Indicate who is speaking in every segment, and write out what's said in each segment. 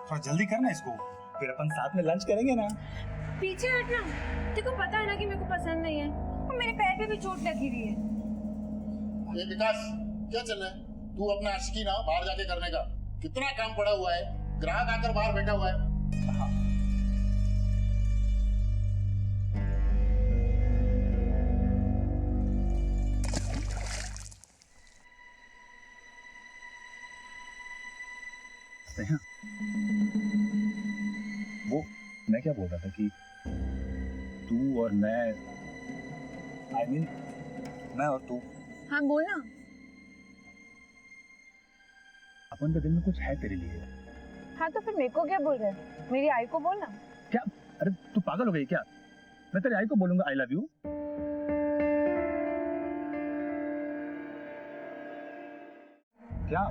Speaker 1: थोड़ा जल्दी करना इसको, फिर अपन साथ में लंच करेंगे ना।
Speaker 2: पीछे हटना, तेरे को पता है ना कि मेरे को पसंद नहीं है और मेरे पैर पे भी चोट लगी हुई है।
Speaker 3: ये विकास क्या चल रहा है? तू अपना आशिकी ना बाहर जाके करने का, कितना काम पड़ा हुआ है, ग्राहक आकर बाहर बैठा हुआ है।
Speaker 1: हाँ। वो मैं क्या बोल रहा था कि तू और मैं, I mean, मैं और तू,
Speaker 2: हाँ बोलना।
Speaker 1: अपन के दिल में कुछ है तेरे लिए।
Speaker 2: हाँ तो फिर मेरे को क्या बोल रहे हैं? मेरी आई को बोलना।
Speaker 1: क्या? अरे तू पागल हो गई क्या? मैं तेरी आई को बोलूंगा आई लव यू? क्या?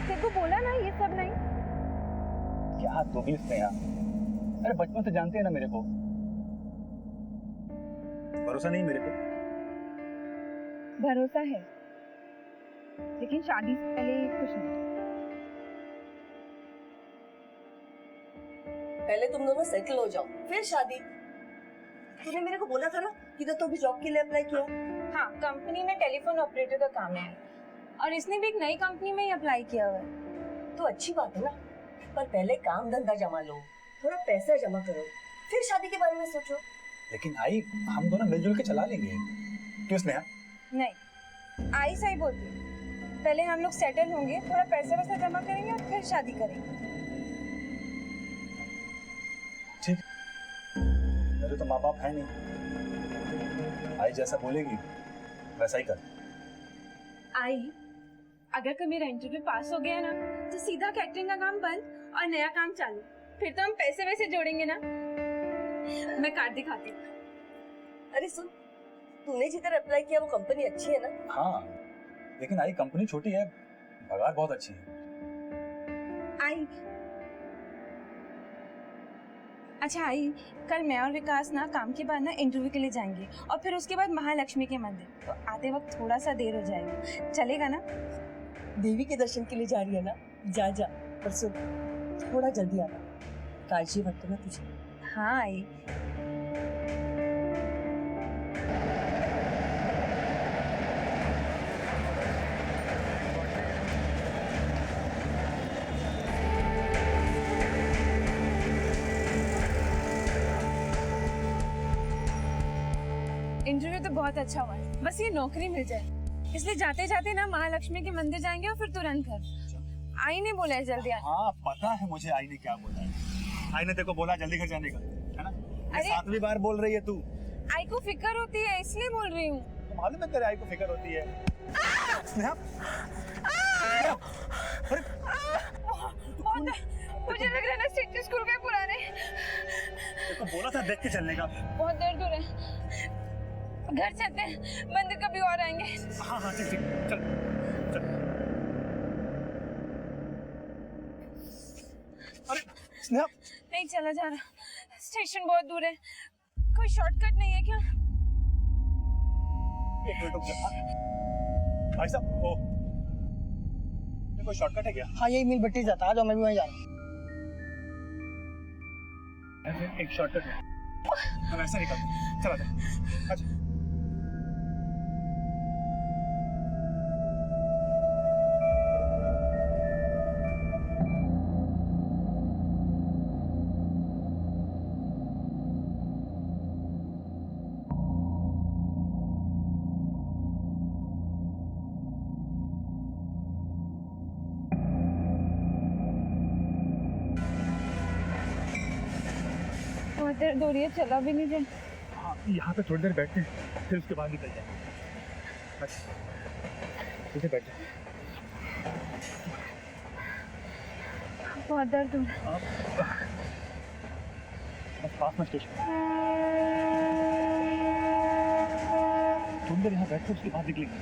Speaker 2: तेरे को बोला ना ये सब नहीं।
Speaker 1: क्या तू भी स्नेहा? अरे बचपन से जानते हैं ना मेरे को, भरोसा नहीं मेरे पे?
Speaker 2: भरोसा है, लेकिन शादी से पहले कुछ नहीं।
Speaker 4: पहले तुम दोनों सेटल हो जाओ, फिर शादी। तूने मेरे को बोला था ना कि तो भी जॉब के लिए अप्लाई किया।
Speaker 2: हाँ, कंपनी में टेलीफोन ऑपरेटर का काम है और इसने भी एक नई कंपनी में ही अप्लाई किया हुआ है।
Speaker 4: तो अच्छी बात है ना, पर पहले काम धंधा जमा लो, थोड़ा पैसा जमा करो, फिर शादी के बारे में सोचो।
Speaker 1: लेकिन आई, हम दोनों मिलजुल के चला लेंगे। क्यों स्नेहा?
Speaker 2: नहीं, आई सही बोलती है। पहले हम लोग सेटल होंगे, थोड़ा पैसा वैसा जमा करेंगे और फिर शादी करेंगे।
Speaker 1: ठीक, मेरे तो माँ बाप है नहीं, आई जैसा बोलेगी वैसा ही कर।
Speaker 2: आई, अगर कभी मेरा इंटरव्यू पास हो गया ना तो सीधा कैटरिंग का काम बंद और नया काम चालू। फिर तो हम पैसे वैसे जोड़ेंगे ना। मैं कार्ड दिखाती हूँ।
Speaker 4: अरे सुन, तूने जिधर अप्लाई किया वो कंपनी अच्छी है ना?
Speaker 1: हाँ, लेकिन आई कंपनी छोटी है, पगार बहुत अच्छी है।
Speaker 2: आई, अच्छा आई, कल मैं और विकास ना काम के बाद ना इंटरव्यू के लिए जाएंगे और फिर उसके बाद महालक्ष्मी के मंदिर। तो आते वक्त थोड़ा सा देर हो जाएगा, चलेगा ना?
Speaker 4: देवी के दर्शन के लिए जा रही है ना, जा जा, पर सुन थोड़ा जल्दी आना, काजी वक्त ना तुझे।
Speaker 2: हाँ आई। इंटरव्यू तो बहुत अच्छा हुआ है, बस ये नौकरी मिल जाए, इसलिए जाते जाते ना महालक्ष्मी के मंदिर जाएंगे और फिर तुरंत घर। आई ने बोला है जल्दी आना।
Speaker 1: हाँ पता है मुझे आई ने क्या बोला है। आई ने तेरे को बोला जल्दी घर जाने का, है ना?
Speaker 2: अरे
Speaker 1: 7वीं बार बोल रही है तू।
Speaker 2: आई को फिक्र होती है इसलिए बोल रही हूँ।
Speaker 1: मालूम है तेरे आई को फिक्र होती है। स्नेहा,
Speaker 2: मुझे लग रहा है ना स्टिच स्कूल के पुराने।
Speaker 1: तेरे को बोला था देख के चलने का।
Speaker 2: बहुत दर्द हो रहा है, घर चलते हैं, मंदिर कभी और आएंगे।
Speaker 1: हाँ हाँ ठीक ठीक, चल चल। अरे स्नेहा,
Speaker 2: नहीं चला जा रहा, स्टेशन बहुत दूर है, कोई शॉर्टकट नहीं है क्या?
Speaker 1: एक मिनट रुक जा। भाई साहब, ओ, ये कोई शॉर्टकट है क्या?
Speaker 5: हाँ यही मिल बट्टी जाता है, जो मैं भी वहीं जा रहा हूँ।
Speaker 1: एक शॉर्टकट है, हम ऐसा निकलते हैं, चला जा। अच्छा
Speaker 2: दर्द हो रही है, चला भी नहीं जाए।
Speaker 1: हाँ, यहाँ पे थोड़ी देर बैठते हैं, फिर उसके बाद निकल जाए। बस इसे बैठ जाए।
Speaker 2: बहुत दर्द हो रहा है।
Speaker 1: बस पास में स्टेशन, थोड़ी देर यहाँ बैठते उसके बाद निकलेंगे।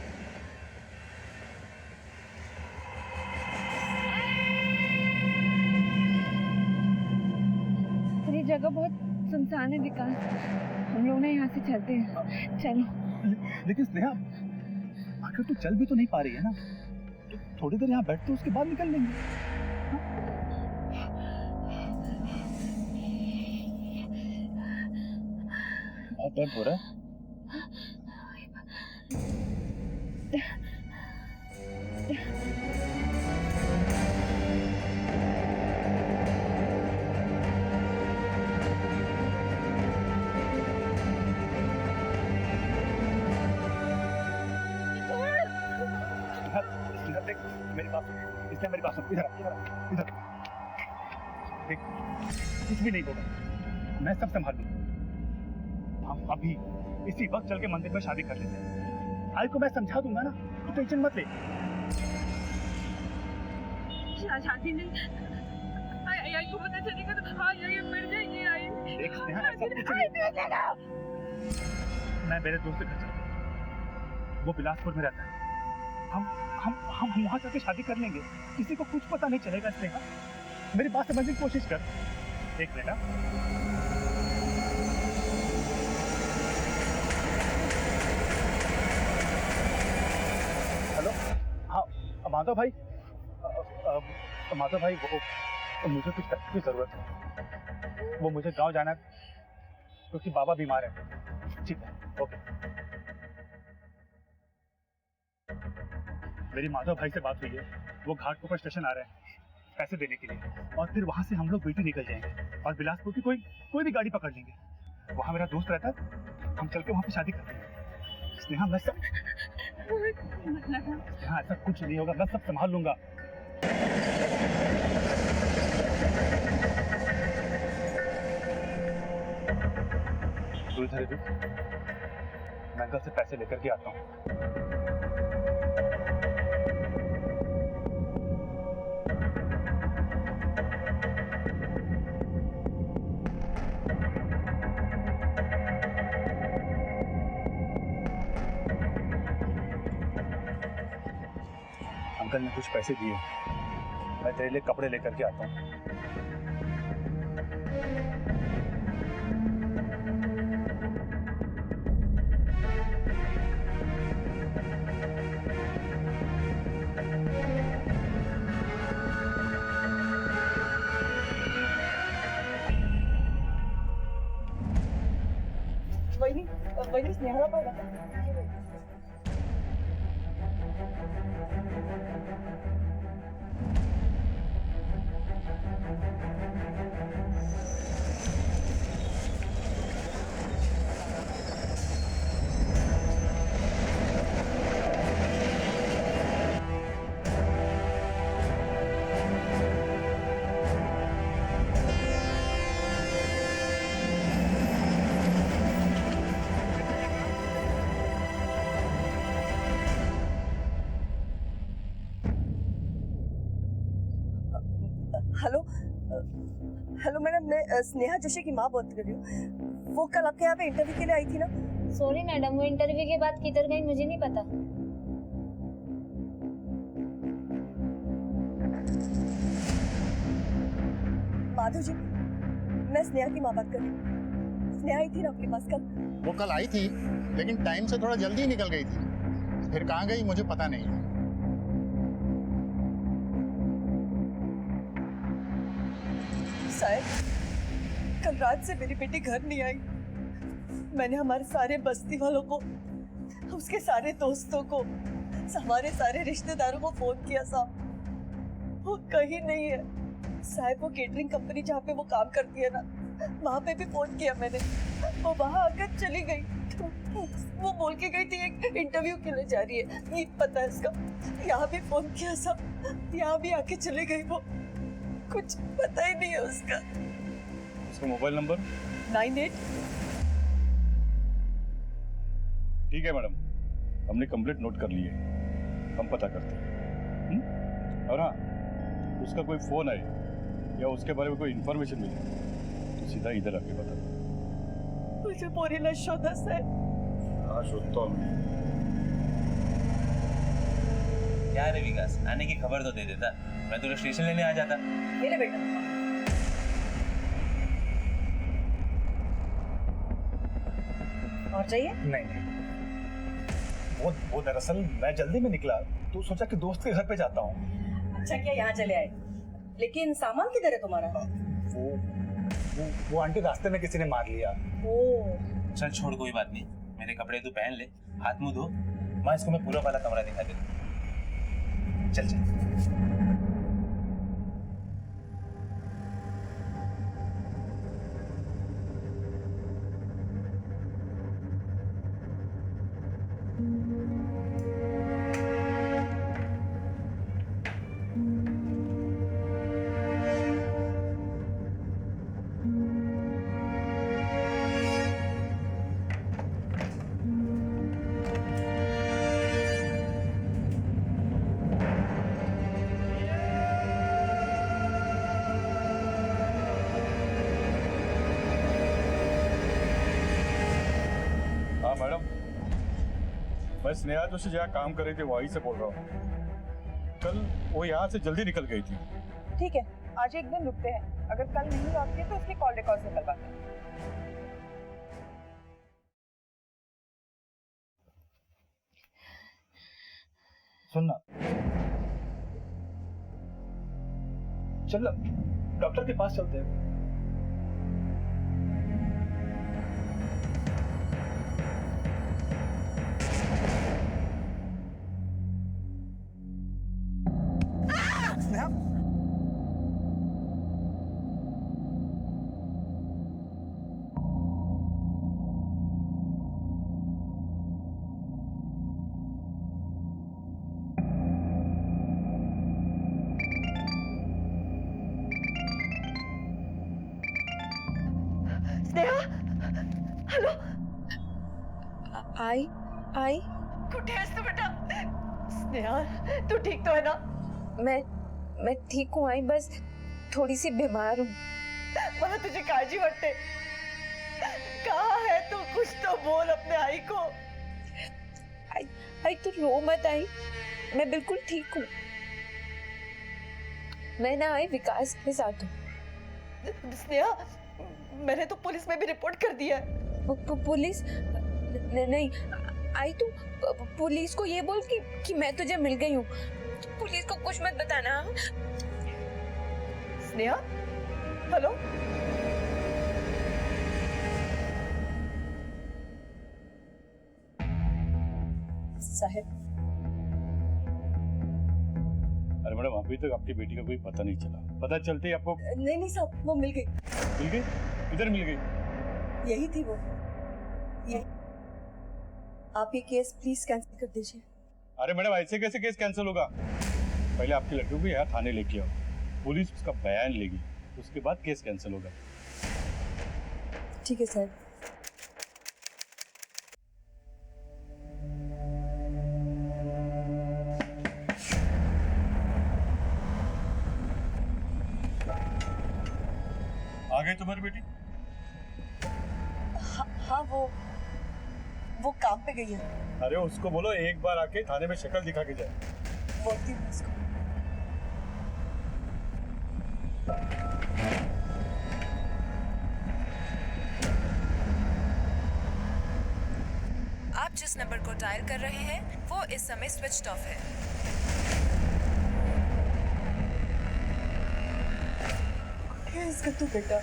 Speaker 2: ये जगह बहुत सुनसान है विकास, हम लोग ना यहाँ से चलते हैं, चलो।
Speaker 1: लेकिन स्नेहा, आखिर तू चल भी तो नहीं पा रही है ना, तो थोड़ी देर यहाँ बैठते उसके बाद निकल लेंगे। दर्द हो रहा है? इधर देख, मेरी बात सुन, इसने मेरी बात सुन, इधर देख, कुछ भी नहीं होगा, मैं सब संभाल लूंगा। हम अभी इसी वक्त चल के मंदिर में शादी कर लेते हैं। आई को मैं समझा दूंगा ना, तू टेंशन मत ले।
Speaker 2: शादी नहीं, आई को पता चलेगा तो हाँ ये मर जाएगी। आई
Speaker 1: देख स्नेहा, ऐसा कुछ नहीं। मैं मेरे दोस्त के घर चलता हूँ, वो बिलासपुर में रहता है। हम वहाँ जाके शादी कर लेंगे, किसी को कुछ पता नहीं चलेगा। स्नेहा, मेरी बात समझने की कोशिश कर, देख लेना। हेलो, हाँ माधव भाई, माधव भाई वो मुझे कुछ की जरूरत है, वो मुझे गांव जाना है क्योंकि बाबा बीमार है। ठीक है, ओके। मेरी माधव भाई से बात हुई है, वो घाटकोपर स्टेशन आ रहे हैं पैसे देने के लिए, और फिर वहां से हम लोग बीटी निकल जाएंगे और बिलासपुर की कोई भी गाड़ी पकड़ लेंगे। वहां मेरा दोस्त रहता है, हम चल के वहां पे शादी कर लेंगे। स्नेहा, मैं सब हाँ, ऐसा कुछ नहीं होगा, मैं सब संभाल लूंगा। तू इधर रुक, मैं अंकल से पैसे लेकर के आता हूँ। अंकल ने कुछ पैसे दिए, मैं तेरे लिए कपड़े लेकर के आता हूँ।
Speaker 4: वही स्नेहा का पड़ा। हेलो मैडम, मैं स्नेहा जोशी की माँ बात कर रही हूँ। वो कल आपके यहाँ पे इंटरव्यू के लिए आई थी ना?
Speaker 6: सॉरी मैडम, वो इंटरव्यू के बाद किधर गई मुझे नहीं पता।
Speaker 4: माधव जी, मैं स्नेहा की माँ बात कर रही हूँ। स्नेहा आई थी ना आपके पास कल?
Speaker 3: वो कल आई थी, लेकिन टाइम से थोड़ा जल्दी ही निकल गई थी। फिर कहाँ गई मुझे पता नहीं।
Speaker 4: शायद कल रात से मेरी बेटी घर नहीं आई। मैंने हमारे सारे बस्ती वालों को, उसके सारे दोस्तों को, हमारे सारे रिश्तेदारों को फोन किया साहब, वो कहीं नहीं है। साहब वो केटरिंग कंपनी जहाँ पे वो काम करती है ना, वहाँ पे भी फोन किया मैंने, वो वहाँ आकर चली गई। वो बोल के गई थी एक इंटरव्यू के लिए जा रही है, ये पता है इसका। यहाँ भी फोन किया साहब, यहाँ भी आके चली गई। वो कुछ पता ही नहीं है उसका।
Speaker 1: उसका मोबाइल नंबर
Speaker 4: 98।
Speaker 1: ठीक है मैडम, हमने कंप्लेंट नोट कर ली है, हम पता करते हैं। और हाँ, उसका कोई फोन आए या उसके बारे में कोई इंफॉर्मेशन मिले तो सीधा इधर आके बता।
Speaker 4: मुझे पूरी न शोधा से।
Speaker 1: हाँ, शोधता हूँ।
Speaker 7: क्या रे विकास, आने की खबर तो दे देता, मैं तुझे स्टेशन लेने आ जाता।
Speaker 4: मेरे बेटा, और चाहिए?
Speaker 1: नहीं, वो दरअसल मैं जल्दी में निकला तो सोचा कि दोस्त के घर पे जाता हूँ।
Speaker 4: अच्छा किया यहाँ चले आए, लेकिन सामान किधर है तुम्हारा?
Speaker 1: वो आंटी रास्ते में किसी ने मार लिया।
Speaker 4: ओ,
Speaker 7: चल छोड़, कोई बात नहीं, मेरे कपड़े तू पहन ले, हाथ मुंह धो, माँ इसको मैं पूरा वाला कमरा दिखा देता हूँ। चल चल।
Speaker 1: हाँ मैडम, मैं स्नेहा जोशी जहाँ काम कर रही थी वहीं से बोल रहा हूँ। कल वो यहाँ से जल्दी निकल गई थी।
Speaker 4: ठीक है, आज एक दिन रुकते हैं, अगर कल नहीं लौटती है तो उसकी कॉल रिकॉर्ड निकलवाते हैं।
Speaker 1: सुनना, चल डॉक्टर के पास चलते हैं।
Speaker 4: स्नेहा, हेलो।
Speaker 2: आई आई
Speaker 4: कुठे आहेस तू बेटा? स्नेहा, तू ठीक तो है ना?
Speaker 2: मैं ठीक हूँ आई, बस थोड़ी सी बीमार हूँ।
Speaker 4: मला तुझी काळजी वाटते। कहाँ है तू? कुछ तो बोल अपने आई को।
Speaker 2: आई तू रो मत आई, मैं बिल्कुल ठीक हूँ। मैं ना आई विकास के साथ हूँ।
Speaker 4: स्नेहा, मैंने तो पुलिस में भी रिपोर्ट कर दिया है।
Speaker 2: पुलिस? नहीं आई, तू पुलिस को ये बोल कि मैं तुझे मिल गई हूँ। पुलिस को कुछ मत बताना।
Speaker 4: स्नेहा, हेलो। साहब,
Speaker 1: अरे मैडम, अभी तक आपकी बेटी का कोई पता नहीं चला। पता चलते ही आपको?
Speaker 4: नहीं साहब, वो मिल गई।
Speaker 1: मिल गई? किधर मिल गई?
Speaker 4: यही थी वो। ये आप ये केस प्लीज कैंसिल कर दीजिए।
Speaker 1: अरे मैडम, ऐसे कैसे केस कैंसिल होगा? पहले आपकी लड़की को यहाँ थाने लेके आओ, पुलिस उसका बयान लेगी, उसके बाद केस कैंसिल होगा।
Speaker 4: ठीक है साहब।
Speaker 1: आ गई तुम्हारी बेटी?
Speaker 4: हाँ, वो काम पे गई है।
Speaker 1: अरे उसको बोलो एक बार आके थाने में शक्ल दिखा के जाए।
Speaker 4: बोलती हूँ उसको।
Speaker 8: आप जिस नंबर को डायल कर रहे हैं वो इस समय स्विच ऑफ है।
Speaker 4: क्या इसका तू बेटा?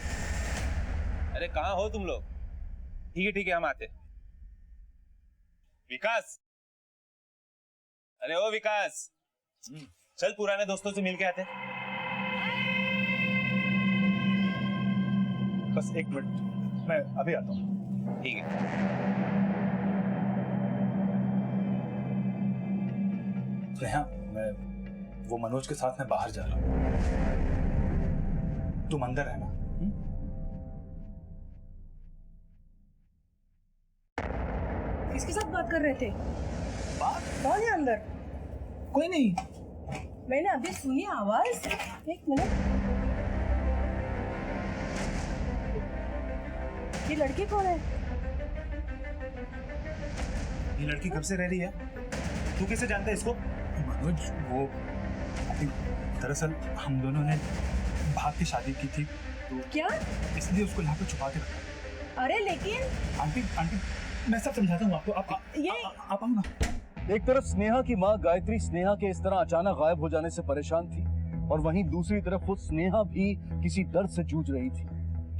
Speaker 7: अरे कहाँ हो तुम लोग? ठीक है हम आते। विकास, अरे ओ विकास, चल पुराने दोस्तों से मिल के आते।
Speaker 1: बस एक मिनट, मैं अभी आता हूँ।
Speaker 7: ठीक है।
Speaker 1: स्नेहा, मैं वो मनोज के साथ में बाहर जा रहा हूँ, तुम अंदर रहना।
Speaker 4: किसके साथ बात कर रहे थे?
Speaker 1: बात?
Speaker 4: कौन है अंदर?
Speaker 1: कोई नहीं।
Speaker 4: मैंने अभी सुनी आवाज। एक मिनट, ये लड़की कौन है?
Speaker 1: ये लड़की कब से रह रही है? तू कैसे जानता है इसको? मनोज, वो दरअसल हम दोनों ने भाग की शादी की थी, तो
Speaker 4: क्या?
Speaker 1: इसलिए उसको यहाँ पे छुपा के रखा।
Speaker 4: अरे लेकिन
Speaker 1: आंटी, मैं सब समझाता हूँ आपको। आप आओ ना।
Speaker 9: एक तरफ स्नेहा की माँ गायत्री स्नेहा के इस तरह अचानक गायब हो जाने से परेशान थी, और वहीं दूसरी तरफ खुद स्नेहा भी किसी दर्द से जूझ रही थी।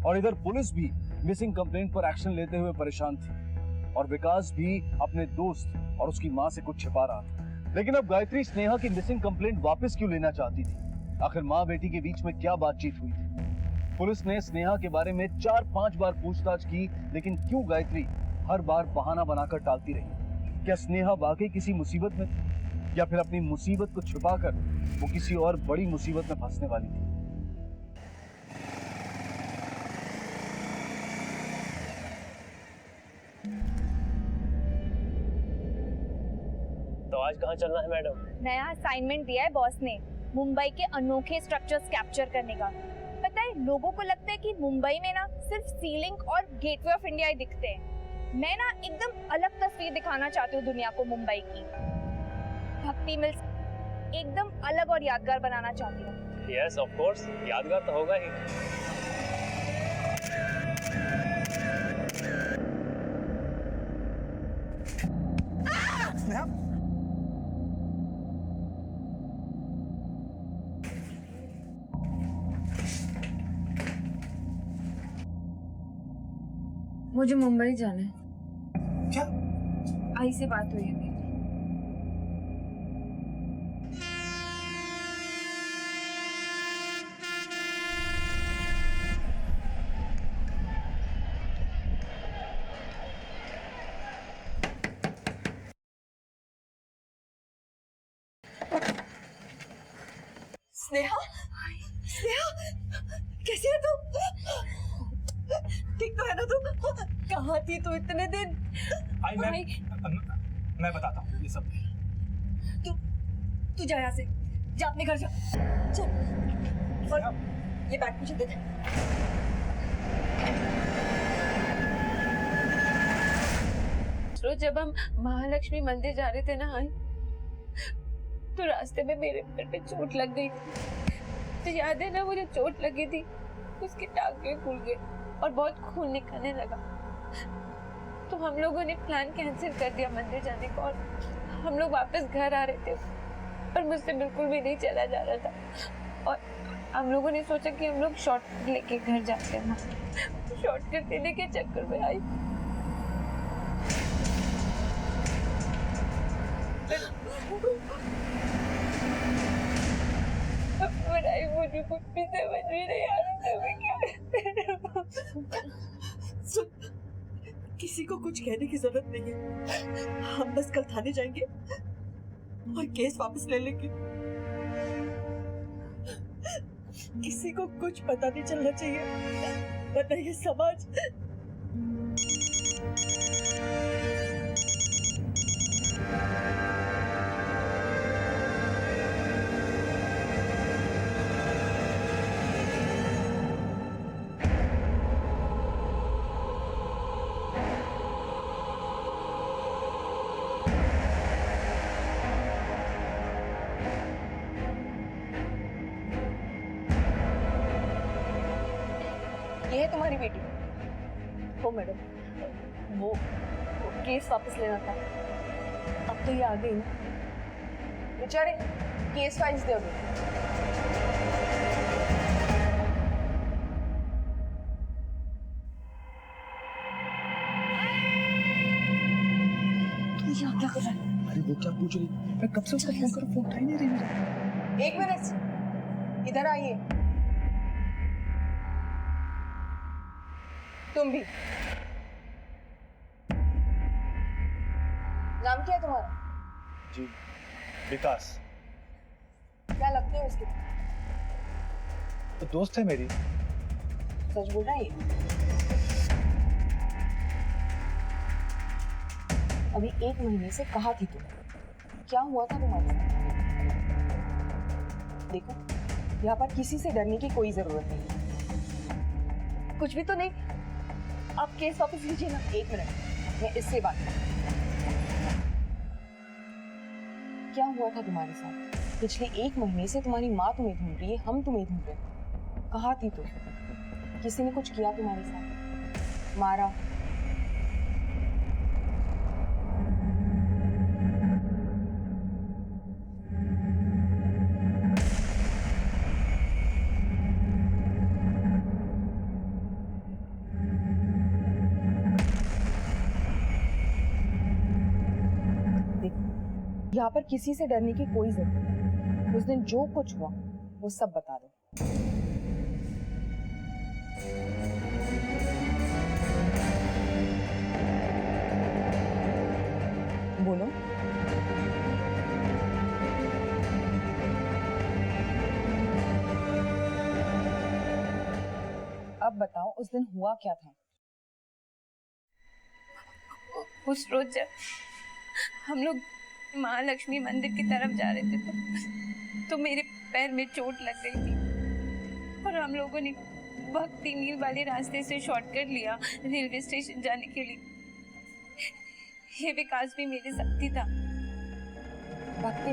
Speaker 9: और इधर पुलिस भी मिसिंग कंप्लेंट पर एक्शन लेते हुए परेशान थी और विकास भी अपने दोस्त और उसकी मां से कुछ छिपा रहा था। लेकिन अब गायत्री स्नेहा की मिसिंग कंप्लेंट वापस क्यों लेना चाहती थी? आखिर मां बेटी के बीच में क्या बातचीत हुई थी? पुलिस ने स्नेहा के बारे में 4-5 बार पूछताछ की, लेकिन क्यों गायत्री हर बार बहाना बनाकर टालती रही? क्या स्नेहा वाकई किसी मुसीबत में थी या फिर अपनी मुसीबत को छुपाकर वो किसी और बड़ी मुसीबत में फंसने वाली थी?
Speaker 7: तो आज कहाँ चलना है मैडम?
Speaker 6: नया असाइनमेंट दिया है बॉस ने, मुंबई के अनोखे स्ट्रक्चर्स कैप्चर करने का। पता है, लोगों को लगता है कि मुंबई में ना सिर्फ सीलिंग और गेटवे ऑफ इंडिया ही दिखते हैं। मैं ना एकदम अलग तस्वीर दिखाना चाहती हूँ दुनिया को मुंबई की। भक्ति मिल्स एकदम अलग और यादगार बनाना चाहती हूँ।
Speaker 7: यस ऑफ कोर्स, यादगार तो होगा ही।
Speaker 1: स्नेहा,
Speaker 2: मुझे मुंबई जाना है।
Speaker 1: क्या?
Speaker 2: आई से बात हुई है मेरी।
Speaker 4: स्नेहा, स्नेहा, कैसी है तू? ठीक तो है ना तू? कहाँ थी तू इतने दिन?
Speaker 1: आई मैं बताता हूँ ये सब।
Speaker 4: तू जा यहाँ से, जा अपने घर जा, चल। और ये बैग मुझे दे दे।
Speaker 2: रोज जब हम महालक्ष्मी मंदिर जा रहे थे ना आई, तो रास्ते में मेरे पैर पे चोट लग गई थी। तो याद है ना, मुझे चोट लगी थी, उसके टांगे खुल गए और बहुत खून निकलने लगा। तो हम लोगों ने प्लान कैंसिल कर दिया मंदिर जाने का, और हम लोग वापस घर आ रहे थे, पर मुझसे बिल्कुल भी नहीं चला जा रहा था। और हम लोगों ने सोचा कि हम लोग शॉर्टकट लेके घर जाते हैं ना। शॉर्टकट लेने के चक्कर में आई मुझे कुछ भी समझ में नहीं आ रहा था मैं क्या।
Speaker 4: सुन, किसी को कुछ कहने की जरूरत नहीं है। हम बस कल थाने जाएंगे और केस वापस ले लेंगे। किसी को कुछ पता नहीं चलना चाहिए, वरना ये समाज। ये है तुम्हारी बेटी। हो मैडम, वो केस वापस लेना था, अब तो ये आ गई ना। बेचारे केस फाइल्स दे दो। तुम यहाँ क्या कर रहा है?
Speaker 1: अरे वो क्या पूछ रही? मैं कब से उसका फोन कर, फोन उठा ही नहीं रही मेरा।
Speaker 4: एक मिनट, इधर आइए। तुम भी। नाम क्या है तुम्हारा?
Speaker 1: जी, विकास।
Speaker 4: क्या लगते हो उसके?
Speaker 1: तो दोस्त है मेरी।
Speaker 4: सच बोल रहा है ये? अभी 1 महीने से कहाँ थी तुम? क्या हुआ था तुम्हारे साथ? देखो, यहाँ पर किसी से डरने की कोई जरूरत नहीं। कुछ भी तो नहीं। आप केस वापस लीजिए ना। 1 मिनट, मैं इससे बात क्या हुआ था तुम्हारे साथ? पिछले 1 महीने से तुम्हारी माँ तुम्हें ढूंढ रही है, हम तुम्हें ढूंढ रहे हैं। कहाँ थी तुम? किसी ने कुछ किया तुम्हारे साथ? मारा? यहाँ पर किसी से डरने की कोई जरूरत नहीं। उस दिन जो कुछ हुआ वो सब बता दो। बोलो। अब बताओ उस दिन हुआ क्या था?
Speaker 2: उस रोज जब हम लोग महालक्ष्मी मंदिर की तरफ जा रहे थे तो मेरे पैर में चोट लग गई थी और हम लोगों ने भक्ति मील वाले रास्ते से शॉर्टकट लिया रेलवे स्टेशन जाने के लिए। ये विकास भी मेरे साथ ही था।
Speaker 4: भक्ति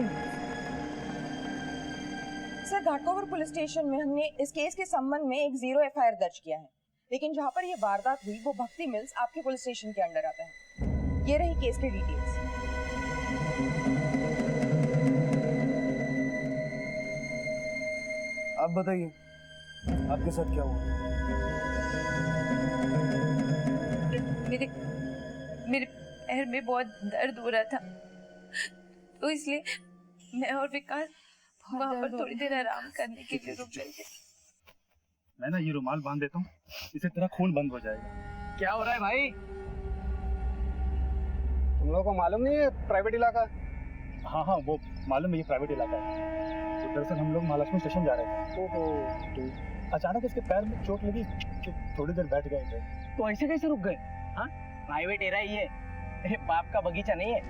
Speaker 4: सर, घाटकोपर पुलिस स्टेशन में हमने इस केस के संबंध में एक 0 FIR दर्ज किया है, लेकिन जहाँ पर ये वारदात हुई वो भक्ति मिल्स आपके पुलिस स्टेशन के अंडर आता है। ये रही केस की डिटेल्स।
Speaker 9: आप बताइए आपके साथ क्या हुआ?
Speaker 2: मेरे मेरे पैर में बहुत दर्द हो रहा था, तो इसलिए मैं और विकास वहाँ पर थोड़ी देर आराम करने के लिए रुक गए थे।
Speaker 1: मैं ना ये रुमाल बांध देता हूँ, इससे तेरा खून बंद हो जाएगा।
Speaker 5: क्या हो रहा है भाई? तुम लोगों को मालूम नहीं है प्राइवेट इलाका?
Speaker 1: हाँ हाँ, वो मालूम है, ये प्राइवेट इलाका है। तो दरअसल हम लोग महालक्ष्मी स्टेशन जा रहे थे।
Speaker 5: ओहो,
Speaker 1: तो अचानक इसके पैर में चोट लगी तो थोड़ी देर बैठ गए थे।
Speaker 5: तो ऐसे कैसे रुक गए? हाँ, प्राइवेट एरिया ही है, बाप का बगीचा नहीं है।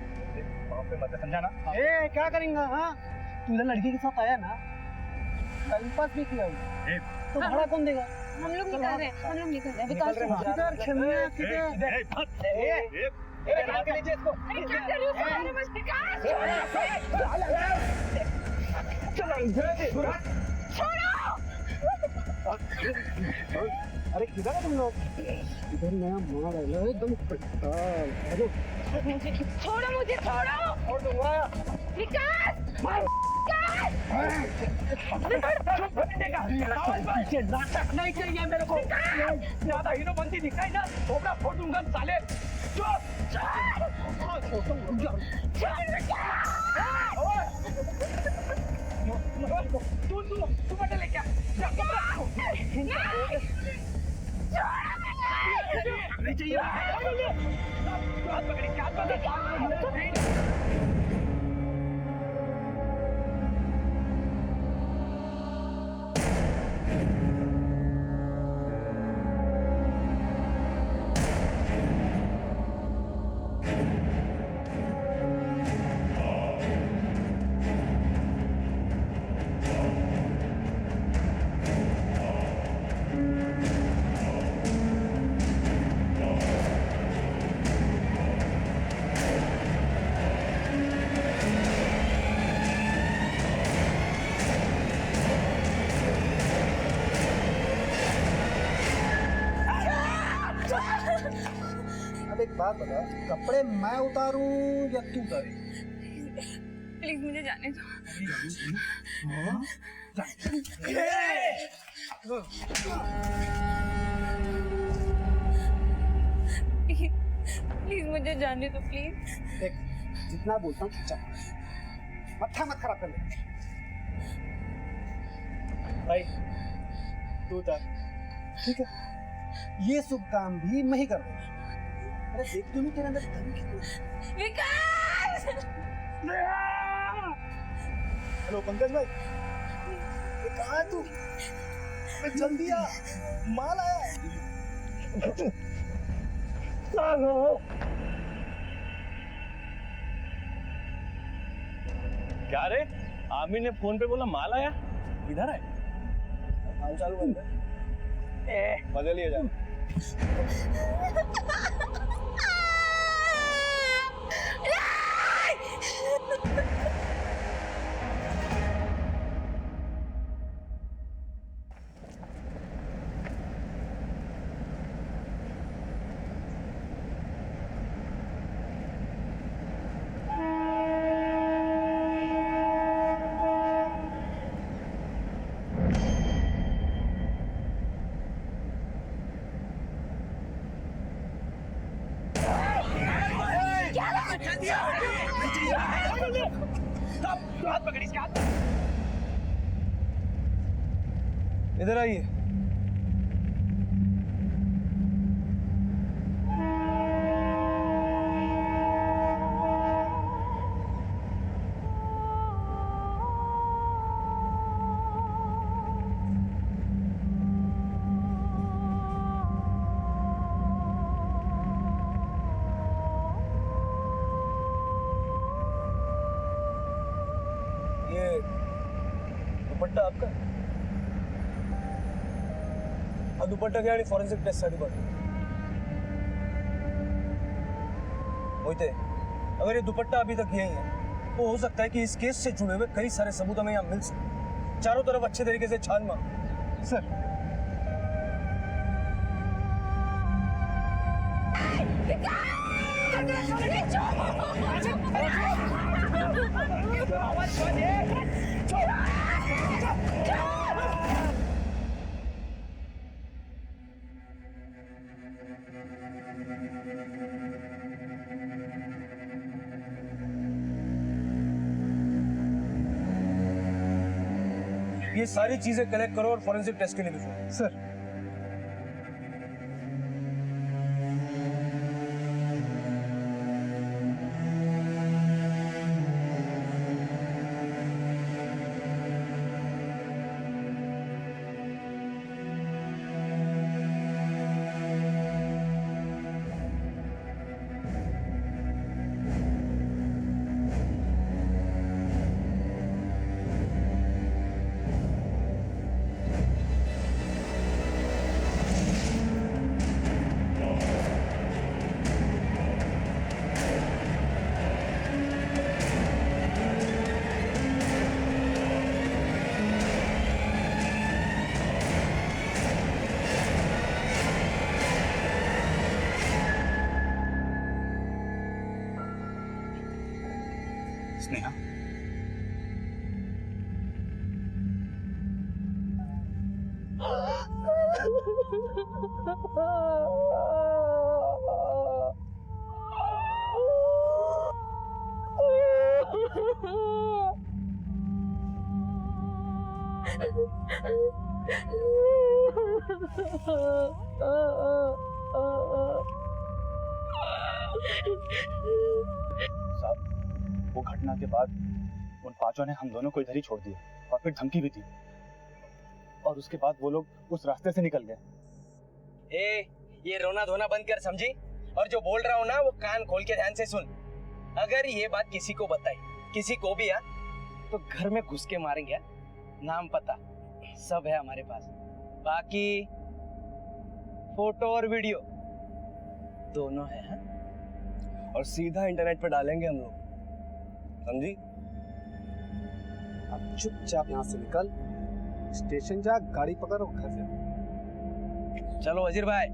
Speaker 1: वहाँ पे मत समझा ना।
Speaker 5: ए, क्या करेंगे? हाँ, तू इधर लड़की के साथ आया ना, टाइम पास भी किया तो भाड़ा कौन देगा?
Speaker 2: हम लोग निकल रहे हैं, हम लोग निकल रहे हैं। विकास
Speaker 5: किधर छमिया किधर? निकाल के लीजिए इसको।
Speaker 2: अरे क्या कर रही हो? अरे बस विकास
Speaker 5: अरे किधर है तुम लोग? इधर नया माल आया है एकदम खट्टा।
Speaker 2: छोड़ो मुझे, छोड़ो।
Speaker 5: और दूंगा
Speaker 2: विकास
Speaker 5: नाटक नहीं चाहिए मेरे को। ज्यादा हीरो बनती दिखाई ना, थोड़ा फोड़ दूंगा साले। तू बटे ले क्या? नहीं चाहिए। हाथ पकड़ी, क्या पकड़ी? एक बात बता, कपड़े मैं उतारूं या तू उतारे?
Speaker 2: प्लीज मुझे जाने दो। प्लीज मुझे जाने दो, प्लीज।
Speaker 5: देख, जितना बोलता हूँ चल, मत्था मत खराब कर ले। भाई तू उतार, ठीक है? ये शुभ काम भी मैं ही कर दूंगा। अरे देख तू नहीं, तेरे अंदर दम कितना।
Speaker 2: विकास!
Speaker 5: हेलो पंकज भाई, कहाँ है तू? जल्दी आ, माल आया।
Speaker 7: क्या रे, आमिर ने फोन पे बोला माल आया, इधर है।
Speaker 5: हाल चाल बंद है, मजे लिए जा।
Speaker 1: हाथ पकड़, इसके हाथ।
Speaker 5: इधर आइए। ये दुपट्टा आपका? और दुपट्टा क्या है? Forensic test certificate. मोहिते, अगर ये दुपट्टा अभी तक यही है तो हो सकता है कि इस केस से जुड़े हुए कई सारे सबूत हमें यहाँ मिल सके। चारों तरफ अच्छे तरीके से छान मार।
Speaker 1: सर,
Speaker 5: ये सारी चीजें कलेक्ट करो और फॉरेंसिक टेस्ट के लिए भेजो।
Speaker 1: सर। स्नेहा, साहब, वो घटना के बाद उन पांचों ने हम दोनों को इधर ही छोड़ दिया और फिर धमकी भी दी, और उसके बाद वो लोग उस रास्ते से निकल गए।
Speaker 5: ये रोना धोना बंद कर, समझी? और जो बोल रहा हूँ ना वो कान खोल के ध्यान से सुन। अगर ये बात किसी को बताई, किसी को भी, तो घर में घुस के मारेंगे। नाम पता सब है हमारे पास, बाकी फोटो और वीडियो दोनों है, हा? और सीधा इंटरनेट पर डालेंगे हम लोग, समझी? अब चुपचाप यहाँ से निकल, स्टेशन जा, गाड़ी पकड़ और घर जा। चलो वजीर भाई।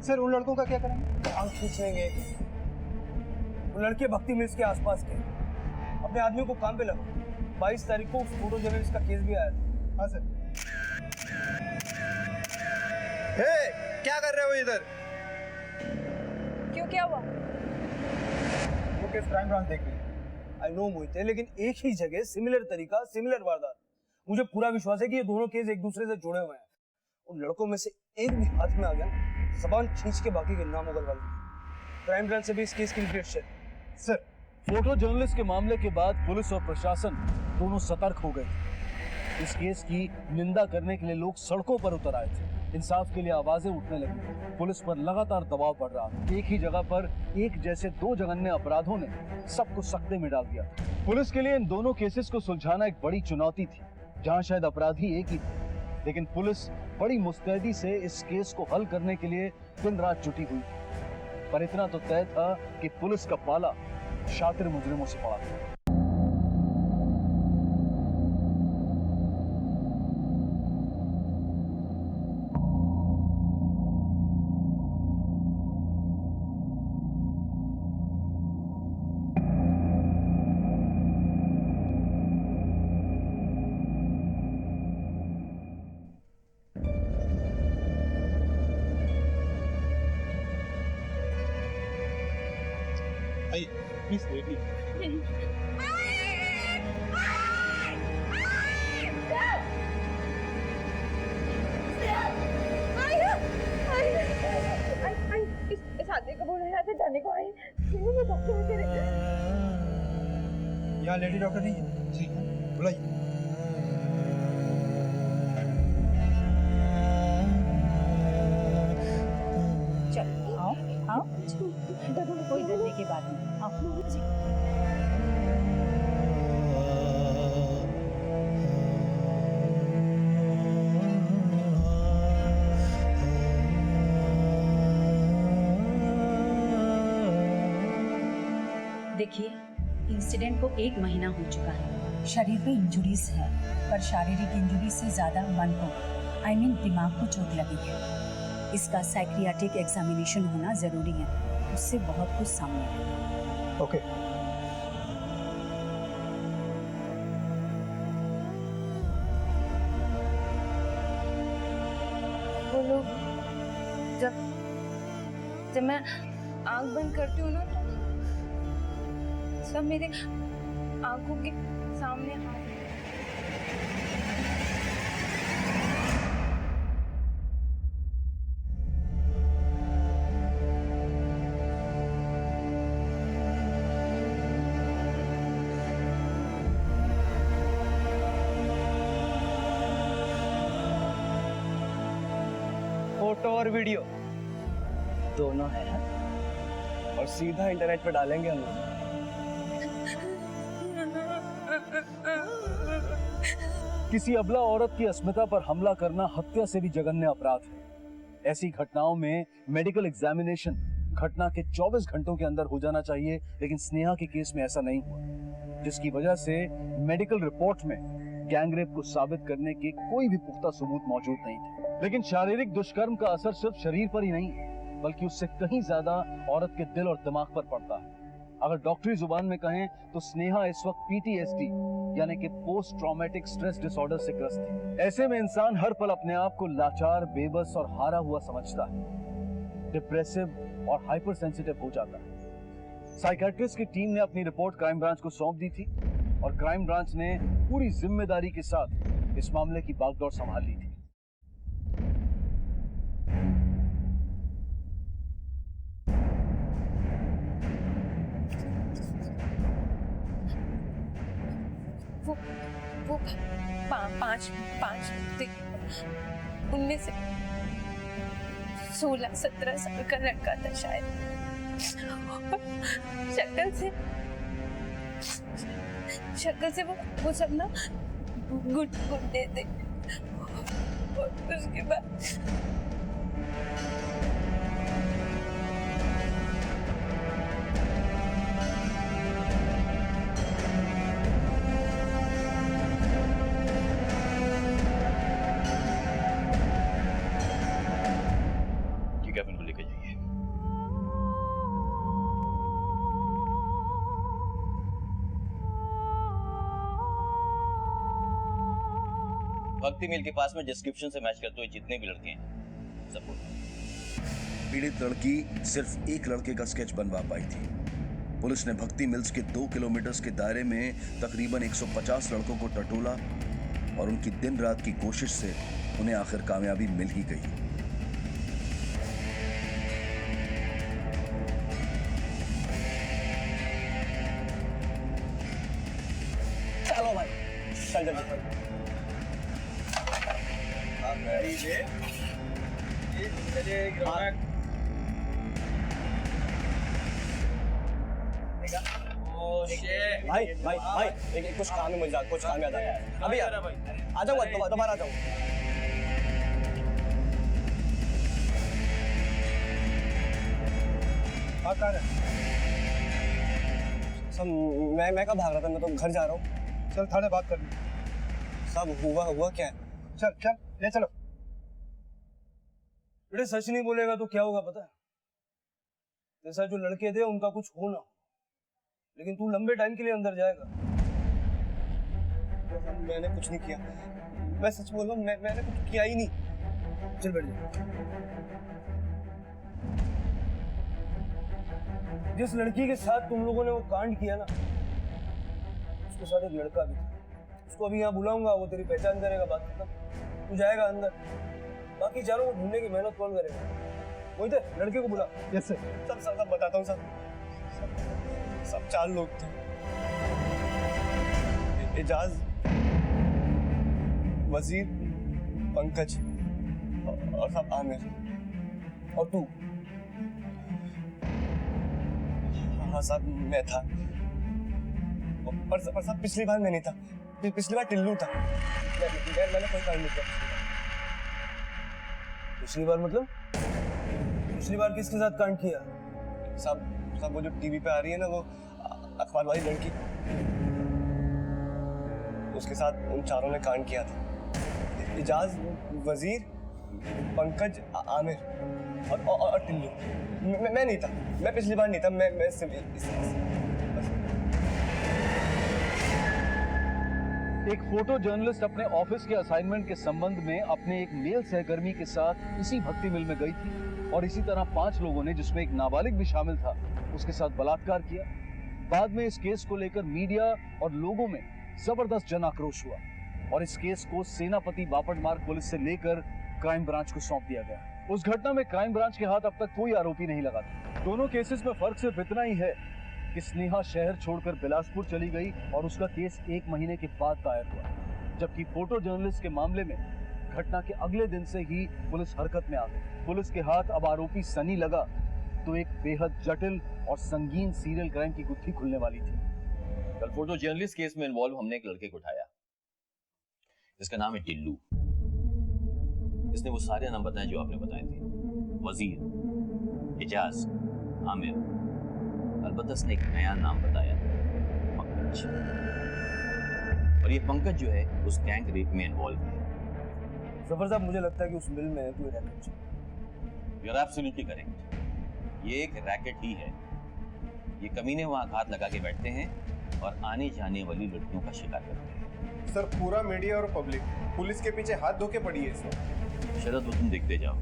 Speaker 1: सर, उन लड़कों का क्या करेंगे?
Speaker 5: हम खींचेंगे। वो लड़के भक्ति मिल्स के आसपास के, अपने आदमियों को काम पे लगाओ। 22 तारीख को फोटो जर्नलिस्ट का केस भी आया था।
Speaker 1: हाँ सर।
Speaker 5: हे, क्या कर रहे हो इधर?
Speaker 6: क्यों, क्या हुआ?
Speaker 1: वो केस क्राइम ब्रांच देख रही है।
Speaker 5: आई नो मोहिते, लेकिन एक ही जगह सिमिलर तरीका, सिमिलर वारदात। मुझे पूरा विश्वास है कि ये दोनों केस एक दूसरे से जुड़े हुए हैं। उन लड़कों में से एक भी हाथ में आ गया, जबान खींच के बाकी के नाम उगलवा लेंगे। क्राइम ब्रांच से भी इस केस की details share.
Speaker 1: Sir,
Speaker 9: photo journalist के मामले के बाद पुलिस और प्रशासन दोनों सतर्क हो गए थे। इस केस की निंदा करने के लिए लोग सड़कों पर उतर आए थे। इंसाफ के लिए आवाजें उठने लगी। पुलिस पर लगातार दबाव बढ़ रहा था। एक ही जगह पर एक जैसे दो जघन्य अपराधों ने सबको सख्ते में डाल दिया। पुलिस के लिए इन दोनों केसेस को सुलझाना एक बड़ी चुनौती थी, जहां शायद अपराधी एक ही थे, लेकिन पुलिस बड़ी मुस्तैदी से इस केस को हल करने के लिए दिन रात जुटी हुई थी। पर इतना तो तय था कि पुलिस का पाला शातिर मुजरिमों से पड़ा था।
Speaker 1: आइए प्लीज लेटिए।
Speaker 2: इस आदमी को बोला यहाँ से जाने को आई मैं डॉक्टर करे
Speaker 1: यहाँ लेडी डॉक्टर नहीं है जी, बुलाइए।
Speaker 4: चलो आओ आओ कोई डरने की बात नहीं आओ।
Speaker 10: देखिए, इंसिडेंट को 1 महीना हो चुका है। शरीर पे इंजुरीज है, पर शारीरिक इंजुरी से ज्यादा मन को दिमाग को चोट लगी है। इसका साइकियाट्रिक एग्जामिनेशन होना जरूरी है, उससे बहुत कुछ सामने आएगा।
Speaker 1: ओके।
Speaker 2: वो लोग जब मैं आंख बंद करती हूँ ना तो सब मेरे आंखों के सामने हाथ
Speaker 5: फोटो और वीडियो दोनों है हाँ? और सीधा इंटरनेट पे डालेंगे हम लोग।
Speaker 9: किसी अबला औरत की अस्मिता पर हमला करना हत्या से भी जघन्य अपराध है। ऐसी घटनाओं में मेडिकल एग्जामिनेशन घटना के 24 घंटों के अंदर हो जाना चाहिए, लेकिन स्नेहा के केस में ऐसा नहीं हुआ, जिसकी वजह से मेडिकल रिपोर्ट में गैंगरेप को साबित करने के कोई भी पुख्ता सबूत मौजूद नहीं थे। लेकिन शारीरिक दुष्कर्म का असर सिर्फ शरीर पर ही नहीं, बल्कि उससे कहीं ज्यादा औरत के दिल और दिमाग पर पड़ता है। अगर डॉक्टरी जुबान में कहें तो स्नेहा इस वक्त PTSD यानी कि पोस्ट ट्रॉमेटिक स्ट्रेस डिसऑर्डर से ग्रस्त है। ऐसे में इंसान हर पल अपने आप को लाचार, बेबस और हारा हुआ समझता है, डिप्रेसिव और हाइपर सेंसिटिव हो जाता है। साइकियाट्रिस्ट की टीम ने अपनी रिपोर्ट क्राइम ब्रांच को सौंप दी थी और क्राइम ब्रांच ने पूरी जिम्मेदारी के साथ इस मामले की बागडोर संभाल ली थी।
Speaker 2: वो पांच उनमें से 16-17 साल का लड़का था शायद। शक्ल से वो सब ना गुड्डे थे और उसके बाद
Speaker 7: कैबिन को लेकर जाइए। भक्ति मिल के पास में डिस्क्रिप्शन से मैच करते हुए जितने भी लड़के हैं सब
Speaker 11: पीड़ित लड़की सिर्फ एक लड़के का स्केच बनवा पाई थी। पुलिस ने भक्ति मिल्स के 2 किलोमीटर के दायरे में तकरीबन 150 लड़कों को टटोला और उनकी दिन रात की कोशिश से उन्हें आखिर कामयाबी मिल ही गई।
Speaker 5: चलो भाई, चल जल्दी। भाई भाई भाई एक कुछ काम है, मुझे कुछ काम याद आया। अभी आ जाऊंगा, दोबारा आ जाऊंगा। सब मैं कब भाग रहा था, मैं तो घर जा रहा हूँ।
Speaker 1: चल थाने बात कर ली।
Speaker 5: सब हुआ क्या है?
Speaker 1: चल ले चलो।
Speaker 9: बेटे सच नहीं बोलेगा तो क्या होगा पता है? जैसा जो लड़के थे उनका कुछ हो ना हो, लेकिन तू लंबे टाइम के लिए अंदर जाएगा।
Speaker 5: मैंने कुछ नहीं किया, मैं सच बोल रहा हूँ, मैंने कुछ किया ही नहीं।
Speaker 9: चल बैठ जा।
Speaker 5: जिस लड़की के साथ तुम लोगों ने वो कांड किया ना, उसके साथ एक लड़का भी था। उसको अभी यहाँ बुलाऊंगा, वो तेरी पहचान करेगा, बात खत्म। तू जाएगा अंदर, बाकी चारों को ढूंढने की मेहनत कौन करेगा? मोहित, लड़के को बुला।
Speaker 1: Yes sir.
Speaker 5: सब बताता हूँ। सब 4 लोग थे। एजाज, वजीर, पंकज और सब आमिर और तू। हाँ साहब, मैं था। पर साहब पिछली बार मैं नहीं था। पिछली बार टिल्लू था। मैंने कोई काम नहीं किया पिछली बार। मतलब पिछली बार किसके साथ कांड किया? साहब वो जो टीवी पे आ रही है ना, वो अखबार वाली लड़की, उसके साथ उन चारों ने कांड किया था। एजाज, वजीर, पंकज, आमिर और टिल्लू। मैं नहीं था। मैं पिछली बार नहीं था। मैं सिर्फ
Speaker 9: एक फोटो जर्नलिस्ट अपने ऑफिस के असाइनमेंट के संबंध में अपने एक मेल सहकर्मी के साथ इसी भक्ति मिल में गई थी और इसी तरह 5 लोगों ने, जिसमें एक नाबालिग भी शामिल था, उसके साथ बलात्कार किया। बाद में इस केस को लेकर मीडिया और लोगों में जबरदस्त जन आक्रोश हुआ और इस केस को सेनापति बापट मार्ग पुलिस से लेकर क्राइम ब्रांच को सौंप दिया गया। उस घटना में क्राइम ब्रांच के हाथ अब तक कोई आरोपी नहीं लगा था। दोनों केसेस में फर्क सिर्फ इतना ही है कि स्नेहा शहर छोड़कर बिलासपुर चली गई और उसका केस 1 महीने के बाद दायर हुआ, जबकि फोटो जर्नलिस्ट के मामले में घटना के अगले दिन से ही पुलिस हरकत में आ गई। पुलिस के हाथ अब आरोपी सनी लगा तो एक बेहद जटिल और संगीन सीरियल क्राइम की गुत्थी खुलने वाली थी।
Speaker 12: कल फोटो जर्नलिस्ट केस में इन्वॉल्व हमने एक लड़के को उठाया, जिसका नाम है टिल्लू। इसने वो सारे नाम बताए जो आपने बताए थे, वजीर, एजाज, आमिर। अलबत्ता इसने एक नया नाम बताया, पंकज। और ये पंकज जो है उस गैंग रेप में इन्वॉल्व है।
Speaker 5: सफर साहब, मुझे लगता है कि उस मिल में कोई रैकेट है।
Speaker 12: You are absolutely correct. ये एक रैकेट ही है। ये कमीने वहां घात लगा के बैठते हैं और आने जाने वाली लड़कियों का शिकार करते हैं।
Speaker 13: सर, पूरा मीडिया और पब्लिक पुलिस के पीछे हाथ धो के पड़ी है सर।
Speaker 12: शरद, वो तुम देखते जाओ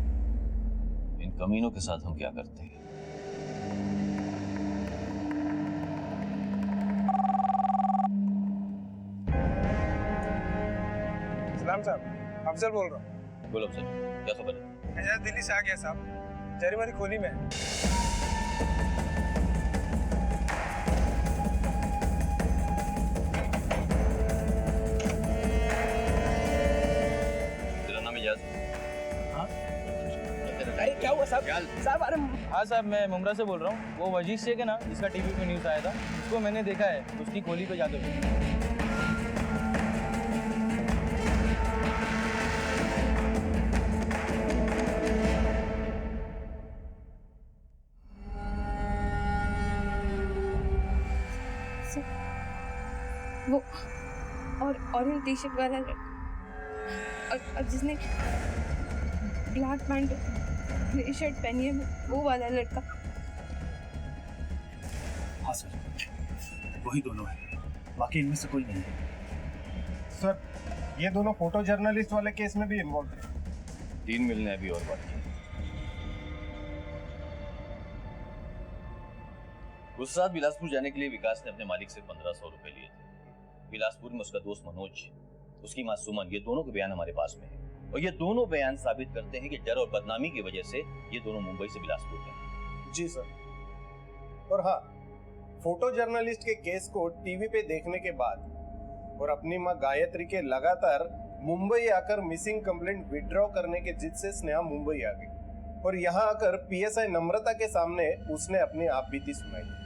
Speaker 12: इन कमीनों के साथ हम क्या करते हैं।
Speaker 5: सलाम साहब, अफजल बोल रहा हूँ।
Speaker 12: बोलो अफजल, क्या खबर है?
Speaker 5: एजाज दिल्ली से आ गया साहब, जरीमारी खोली में।
Speaker 12: तेरा नाम एजाज?
Speaker 5: हाँ? अरे क्या हुआ साहब? साहब, अरे
Speaker 14: हाँ साहब, मैं मुमरा से बोल रहा हूँ। वो वजीर शेख है ना, जिसका टीवी पे न्यूज़ आया था, उसको मैंने देखा है उसकी गोली पे जाते हुए।
Speaker 2: वो ऑरेंज टी शर्ट वाला लड़का और जिसने ब्लैक पैंट ग्रे शर्ट पहनी है, वो वाला लड़का।
Speaker 1: हाँ सर, वही दोनों है, बाकी इनमें से कोई नहीं है।
Speaker 13: सर, ये दोनों फोटो जर्नलिस्ट वाले केस में भी इन्वॉल्व थे।
Speaker 12: 3 मिलने अभी और बाकी। उस साथ बिलासपुर जाने के लिए विकास ने अपने मालिक से 1500 रुपए लिए थे। बिलासपुर में उसका दोस्त मनोज, उसकी मां सुमन, ये दोनों के बयान हमारे पास में है और ये दोनों बयान साबित करते हैं कि डर और बदनामी की वजह से ये दोनों मुंबई से बिलासपुर गए।
Speaker 13: जी सर। और हाँ, फोटो जर्नलिस्ट के केस को टीवी पे देखने के बाद और अपनी मां गायत्री के लगातार मुंबई आकर मिसिंग कंप्लेंट विड्रॉ करने के जिद से स्नेहा मुंबई आ गई और यहाँ आकर पीएसआई नम्रता के सामने उसने अपनी आपबीती सुनाई।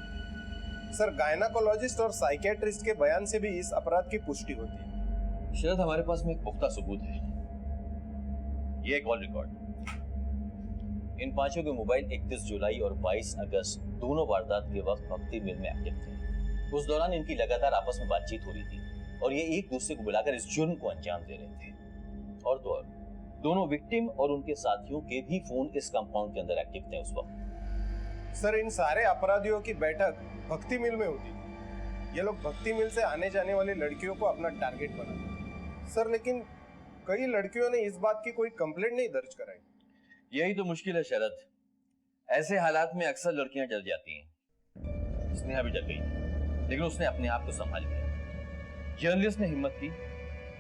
Speaker 13: सर, गायनाकोलॉजिस्ट और साइकियाट्रिस्ट के बयान से भी इस अपराध की पुष्टि होती है।
Speaker 12: शायद हमारे पास में एक पुख्ता सबूत है, ये कॉल रिकॉर्ड। इन 5 के मोबाइल 31 जुलाई और 22 अगस्त दोनों वारदात के वक्त भक्ति मिल में एक्टिव थे। उस दौरान इनकी लगातार आपस में बातचीत हो रही थी और ये एक दूसरे को बुलाकर इस जुर्म को अंजाम दे रहे थे। और तो और दोनों विक्टिम और उनके साथियों के भी फोन इस कंपाउंड के अंदर एक्टिव थे उस वक्त।
Speaker 13: सर, इन सारे अपराधियों की बैठक भक्ति मिल में होती। ये लोग भक्ति मिल से आने जाने वाली लड़कियों को अपना टारगेट बनाते। सर, लेकिन कई लड़कियों ने इस बात की कोई कंप्लेंट नहीं दर्ज कराई।
Speaker 12: यही तो मुश्किल है शरद, ऐसे हालात में अक्सर लड़कियां डर जाती हैं। स्नेहा भी डर गई, लेकिन उसने अपने आप को संभाल लिया। जर्नलिस्ट ने हिम्मत की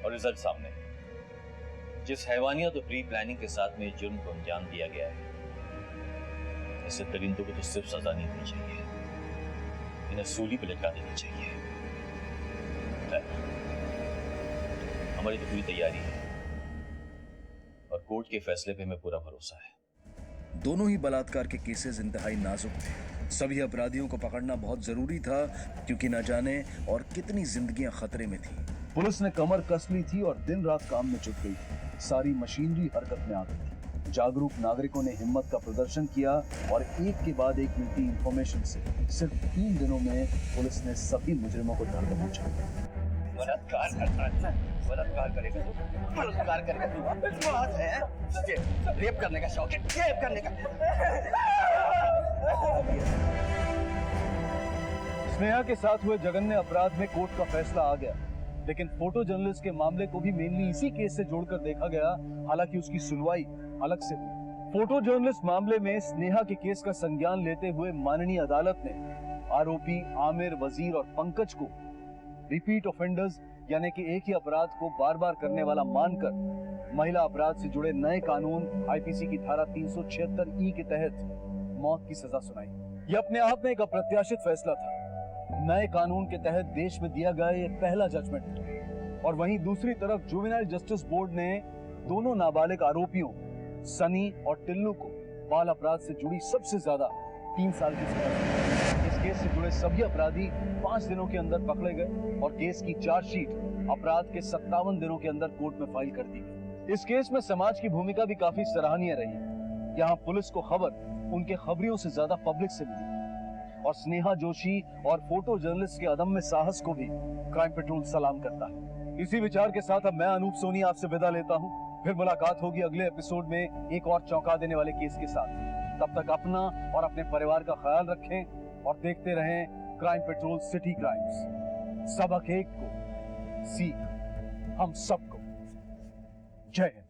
Speaker 12: और रिजल्ट सामने। जिस हैवानियत और प्री प्लानिंग के साथ में जुर्म को अंजाम दिया गया है, ऐसे दरिंदों को तो सिर्फ सजा नहीं होनी चाहिए, इन्हें सूली पे लटका देनी चाहिए। हमारी तो पूरी तैयारी है और कोर्ट के फैसले पे हमें पूरा भरोसा है।
Speaker 11: दोनों ही बलात्कार के केसेस इंतहाई नाजुक थे। सभी अपराधियों को पकड़ना बहुत जरूरी था, क्योंकि न जाने और कितनी जिंदगियां खतरे में थी।
Speaker 9: पुलिस ने कमर कस ली थी और दिन रात काम में जुट गई थी। सारी मशीनरी हरकत में आ गई थी। जागरूक नागरिकों ने हिम्मत का प्रदर्शन किया और एक के बाद एक मिलती इंफॉर्मेशन से सिर्फ 3 दिनों में पुलिस ने सभी मुजरिमों को धर दबोचा।
Speaker 5: बलात्कार करता है, बलात्कार करेगा तू, बलात्कार करेगा तू, बात है रेप करने का शौक है, रेप करने का।
Speaker 9: स्नेहा के साथ हुए जघन्य अपराध में कोर्ट का फैसला आ गया, लेकिन फोटो जर्नलिस्ट के मामले को भी मेनली इसी केस से जोड़कर देखा गया, हालांकि उसकी सुनवाई अलग से हुई। फोटो जर्नलिस्ट मामले में स्नेहा के केस का संज्ञान लेते हुए माननीय अदालत ने आरोपी आमिर, वजीर और पंकज को रिपीट ऑफेंडर्स यानी कि एक ही अपराध को बार बार करने वाला मानकर महिला अपराध से जुड़े नए कानून आईपीसी की धारा 376 के तहत मौत की सजा सुनाई। यह अपने आप में एक अप्रत्याशित फैसला था। नए कानून के तहत देश में दिया गया यह पहला जजमेंट था। और वहीं दूसरी तरफ जुवेनाइल जस्टिस बोर्ड ने दोनों नाबालिग आरोपियों सनी और टिल्लू को बाल अपराध से जुड़ी सबसे ज्यादा 3 साल की सजा दी। इस केस से जुड़े सभी अपराधी 5 दिनों के अंदर पकड़े गए और केस की चार्जशीट अपराध के 57 दिनों के अंदर कोर्ट में फाइल कर दी गई। इस केस में समाज की भूमिका भी काफी सराहनीय रही। यहाँ पुलिस को खबर उनके खबरियों से ज्यादा पब्लिक से मिली और स्नेहा जोशी और फोटो जर्नलिस्ट के अदम्य साहस को भी क्राइम पेट्रोल सलाम करता है। इसी विचार के साथ अब मैं अनूप सोनी आपसे विदा लेता हूँ। फिर मुलाकात होगी अगले एपिसोड में एक और चौंका देने वाले केस के साथ। तब तक अपना और अपने परिवार का ख्याल रखें और देखते रहें क्राइम पेट्रोल सिटी क्राइम्स। सबक एक को सीख हम सबको। जय हिंद।